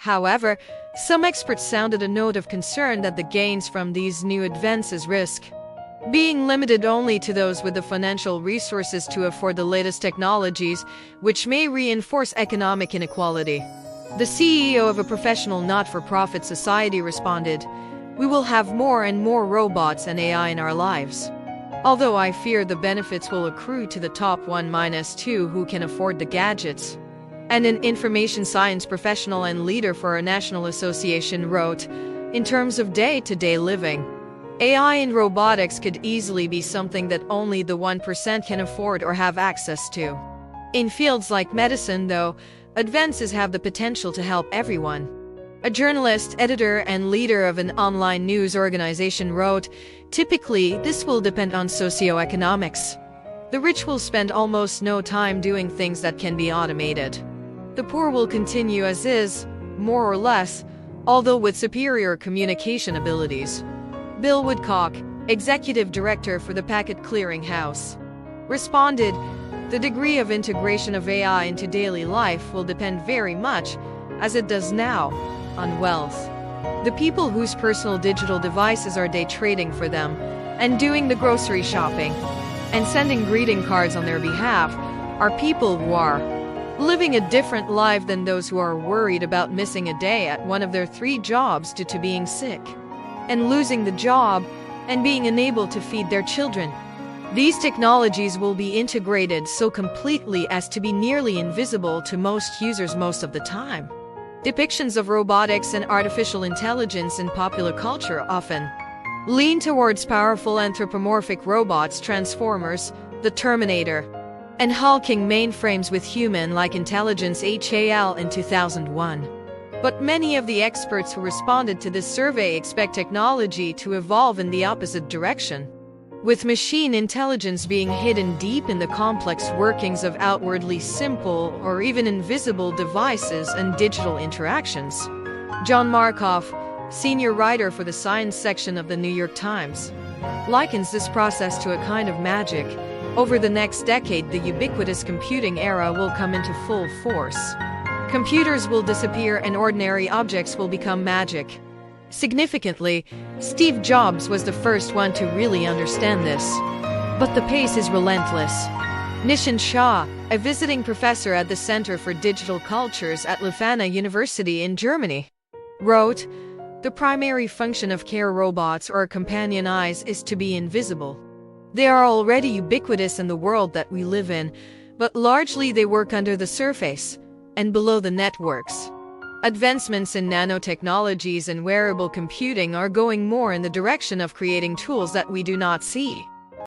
However, some experts sounded a note of concern that the gains from these new advances risk being limited only to those with the financial resources to afford the latest technologies, which may reinforce economic inequality. The CEO of a professional not-for-profit society responded, "We will have more and more robots and AI in our lives. Although I fear the benefits will accrue to the top 1-2 who can afford the gadgets." And an information science professional and leader for a national association wrote, "In terms of day-to-day living, AI and robotics could easily be something that only the 1% can afford or have access to. In fields like medicine, though, advances have the potential to help everyone." A journalist, editor, and leader of an online news organization wrote, "Typically, this will depend on socioeconomics. The rich will spend almost no time doing things that can be automated. The poor will continue as is, more or less, although with superior communication abilities." Bill Woodcock, executive director for the Packet Clearing House, responded, "The degree of integration of AI into daily life will depend very much, as it does now, on wealth. The people whose personal digital devices are day trading for them, and doing the grocery shopping, and sending greeting cards on their behalf, are people who are living a different life than those who are worried about missing a day at one of their 3 jobs due to being sick, and losing the job, and being unable to feed their children. These technologies will be integrated so completely as to be nearly invisible to most users most of the time." Depictions of robotics and artificial intelligence in popular culture often lean towards powerful anthropomorphic robots, Transformers, the Terminator, and hulking mainframes with human-like intelligence HAL in 2001. But many of the experts who responded to this survey expect technology to evolve in the opposite direction, with machine intelligence being hidden deep in the complex workings of outwardly simple or even invisible devices and digital interactions. John Markoff, senior writer for the science section of the New York Times, likens this process to a kind of magic. Over the next decade, the ubiquitous computing era will come into full force. Computers will disappear and ordinary objects will become magic. Significantly, Steve Jobs was the first one to really understand this. But the pace is relentless. Nishant Shah, a visiting professor at the Center for Digital Cultures at Leuphana University in Germany, wrote, "The primary function of care robots or companion eyes is to be invisible. They are already ubiquitous in the world that we live in, but largely they work under the surface and below the networks. Advancements in nanotechnologies and wearable computing are going more in the direction of creating tools that we do not see."